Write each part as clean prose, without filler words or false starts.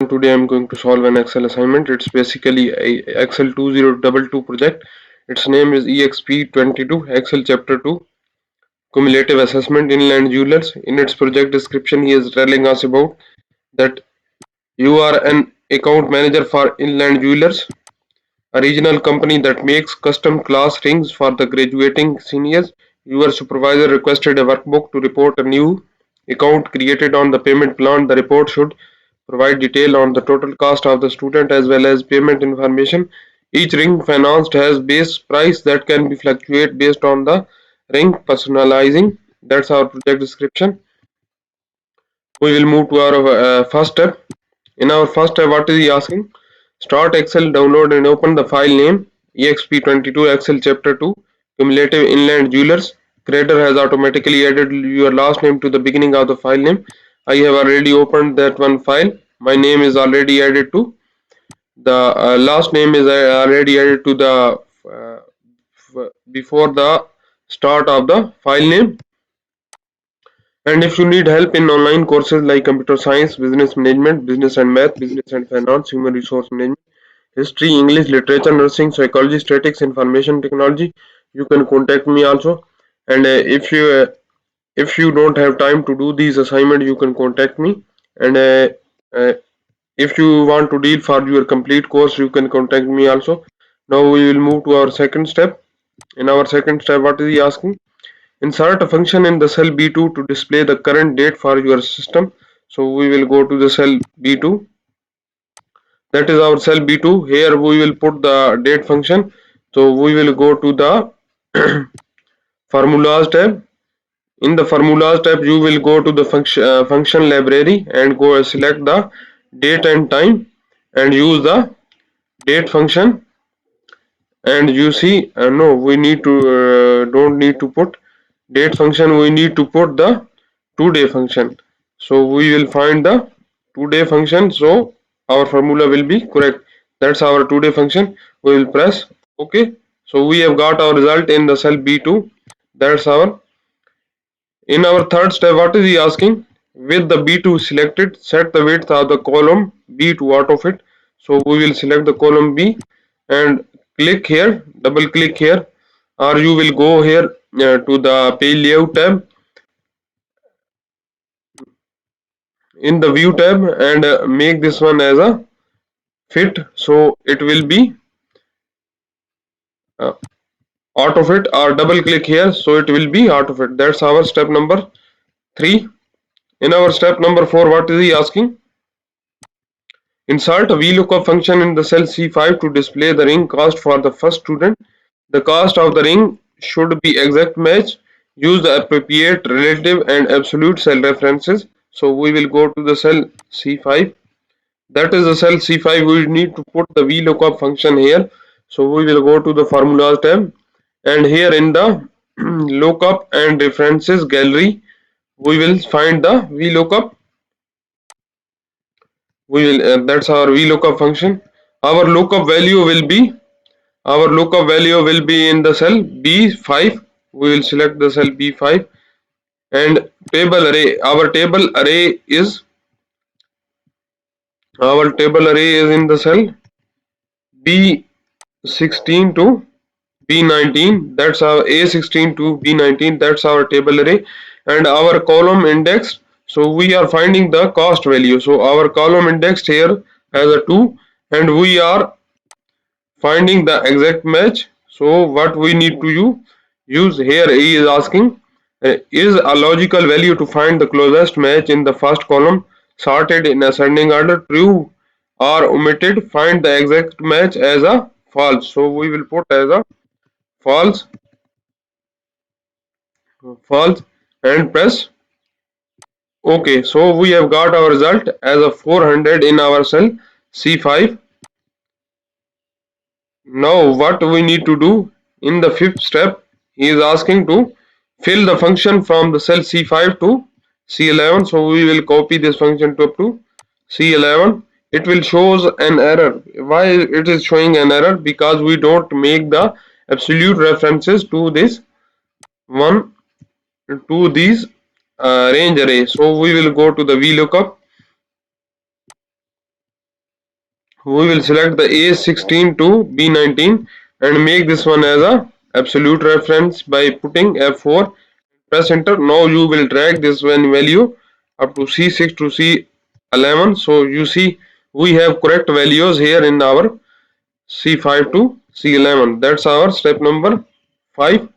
Today I'm going to solve an Excel assignment. It's basically a Excel 2022 project. Its name is Exp22 Excel Chapter 2 Cumulative Assessment Inland Jewelers. In its project description, he is telling us about that you are an account manager for Inland Jewelers, a regional company that makes custom class rings for the graduating seniors. Your supervisor requested a workbook to report a new account created on the payment plan. The report should provide detail on the total cost of the student as well as payment information. Each ring financed has base price that can be fluctuate based on the ring personalizing. That's our project description. We will move to our first step. In our first step, what is he asking? Start Excel, download and open the file name Exp22 Excel Chapter 2 Cumulative Inland Jewelers. Creator has automatically added your last name to the beginning of the file name. I have already opened that one file. My name is already added to the last name is already added to the before the start of the file name. And if you need help in online courses like computer science, business management, business and math, business and finance, human resource management, history, English, literature, nursing, psychology, statistics, information technology, you can contact me also. And if you don't have time to do these assignment, you can contact me. And uh, if you want to deal for your complete course, you can contact me also. Now we will move to our second step. In our second step, what is he asking? Insert a function in the cell B2 to display the current date for your system. So we will go to the cell B2. That is our cell B2. Here we will put the date function. So we will go to the formulas tab. In the formulas tab, you will go to the function library and go select the date and time and use the date function. And you see, no, we need to don't need to put date function. We need to put the today function. So we will find the today function. So our formula will be correct. That's our today function. We will press OK. So we have got our result in the cell B2. That's our. In our third step, what is he asking? With the B2 selected, set the width of the column B to auto fit. So we will select the column B and click here, double click here, or you will go here to the page layout tab in the view tab and make this one as a fit. So it will be uh, auto fit, or double click here, so it will be auto fit. That's our step number 3. In our step number 4, what is he asking? Insert a VLOOKUP function in the cell C5 to display the ring cost for the first student. The cost of the ring should be exact match. Use the appropriate relative and absolute cell references. So we will go to the cell C5. That is the cell C5. We need to put the VLOOKUP function here. So we will go to the formulas tab, and here in the lookup and references gallery, we will find the VLOOKUP. We will that's our VLOOKUP function. Our lookup value will be in the cell B5. We will select the cell B5 and table array. Our table array is in the cell B16 to B19. That's our A16 to B19. That's our table array, and our column index. So we are finding the cost value. So our column index here has a 2, and we are finding the exact match. So what we need to use here, he is asking is a logical value to find the closest match in the first column sorted in ascending order, true or omitted. Find the exact match as a false. So we will put as a false and press OK. So we have got our result as a 400 in our cell C5. Now what we need to do in the fifth step, he is asking to fill the function from the cell C5 to C11. So we will copy this function to up to C11. It will shows an error. Why it is showing an error? Because we don't make the absolute references to this one, to these range array. So we will go to the VLOOKUP we will select the A16 to B19 and make this one as a absolute reference by putting F4. Press enter. Now you will drag this one value up to C6 to C11. So you see we have correct values here in our C5 to C11. That's our step number 5.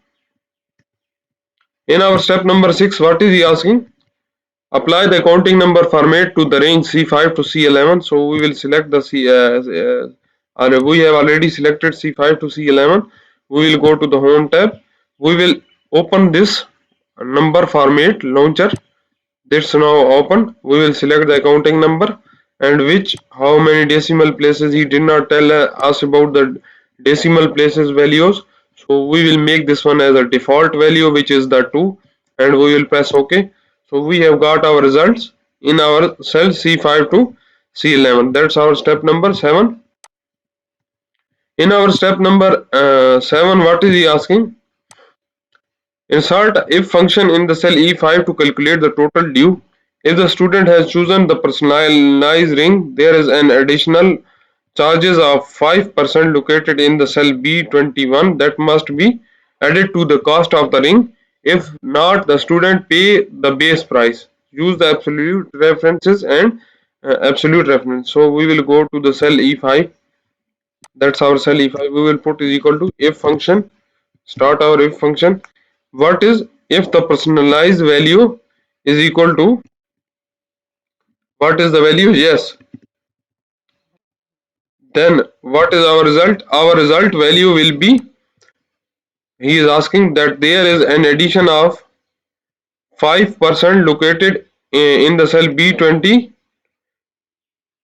In our step number 6, what is he asking? Apply the accounting number format to the range C5 to C11. So we will select the we have already selected C5 to C11. We will go to the home tab. We will open this number format launcher. That's now open. We will select the accounting number and which how many decimal places. He did not tell us about the decimal places values. So we will make this one as a default value, which is the 2, and we will press OK. So we have got our results in our cell C5 to C11. That's our step number 7. In our step number 7, what is he asking? Insert if function in the cell E5 to calculate the total due. If the student has chosen the personalized ring, there is an additional charges of 5% located in the cell B21 that must be added to the cost of the ring. If not, the student pay the base price. Use the absolute references and absolute reference. So we will go to the cell E5. That's our cell E5. We will put is equal to if function. Start our if function. What is if the personalized value is equal to what is the value? Yes. Then what is our result? Our result value will be, he is asking that there is an addition of 5% located in the cell B20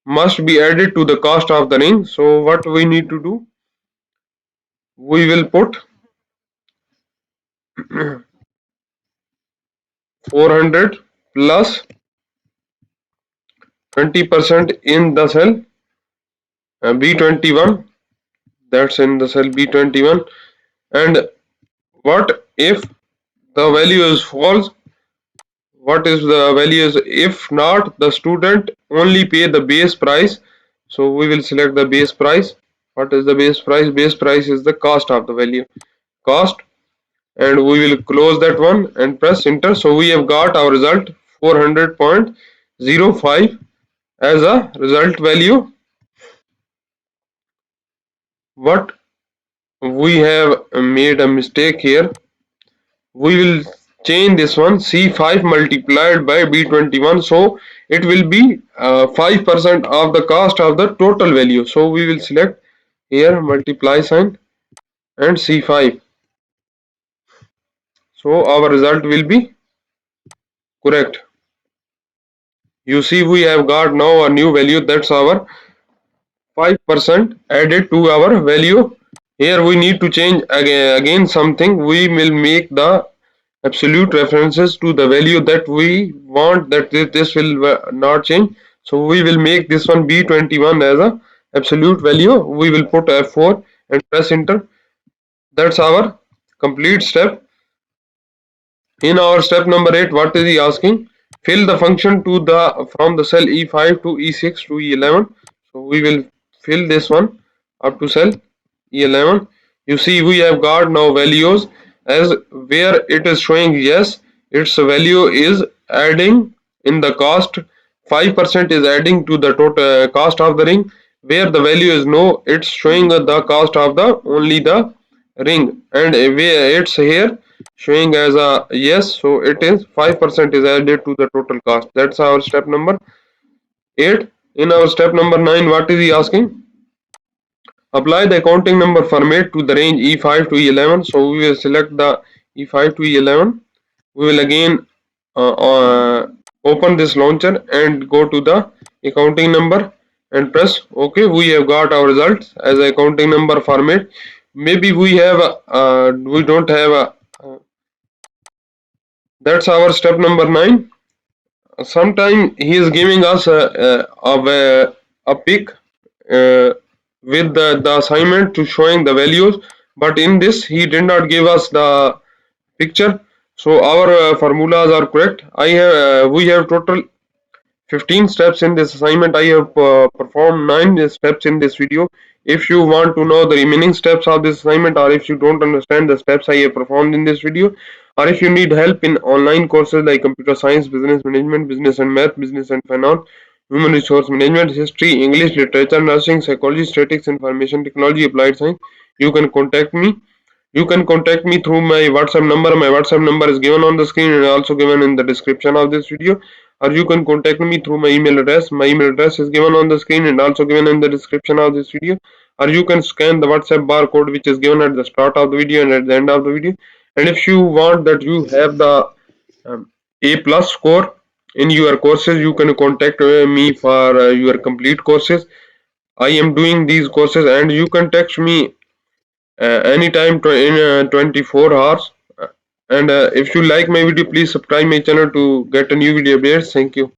must be added to the cost of the ring. So what we need to do? We will put 400 plus 20% in the cell B21. That's in the cell B21. And what if the value is false? What is the value is if not, the student only pay the base price. So we will select the base price. What is the base price? Base price is the cost of the value, cost, and we will close that one and press enter. So we have got our result 400.05 as a result value. What we have made a mistake here. We will change this one C5 multiplied by B21, so it will be 5% of the cost of the total value. So we will select here multiply sign and C5. So our result will be correct. You see we have got now a new value, that's our 5% added to our value. Here we need to change again something. We will make the absolute references to the value that we want, that this will not change. So we will make this one B21 as a absolute value. We will put F4 and press enter. That's our complete step. In our step number 8, what is he asking? Fill the function to the from the cell E5 to E6 to E11. So we will fill this one up to cell E11. You see we have got now values as where it is showing yes, its value is adding in the cost, 5% is adding to the total cost of the ring. Where the value is no, it's showing the cost of the only the ring, and where it's here showing as a yes, so it is 5% is added to the total cost. That's our step number 8. In our step number 9, what is he asking? Apply the accounting number format to the range E5 to E11. So we will select the E5 to E11. We will again open this launcher and go to the accounting number and press OK. We have got our results as accounting number format. Maybe we have we don't have a that's our step number 9. Sometime he is giving us a pic with the assignment to showing the values, but in this he did not give us the picture. So our formulas are correct. I have we have total 15 steps in this assignment. I have performed 9 steps in this video. If you want to know the remaining steps of this assignment, or if you don't understand the steps I have performed in this video, or if you need help in online courses like computer science, business management, business and math, business and finance, human resource management, history, English, literature, nursing, psychology, statistics, information technology, applied science, you can contact me. You can contact me through my WhatsApp number. My WhatsApp number is given on the screen and also given in the description of this video. Or you can contact me through my email address. My email address is given on the screen and also given in the description of this video. Or you can scan the WhatsApp barcode which is given at the start of the video and at the end of the video. And if you want that you have the A plus score in your courses, you can contact me for your complete courses. I am doing these courses and you can text me anytime in 24 hours. And if you like my video, please subscribe my channel to get a new video updates. Thank you.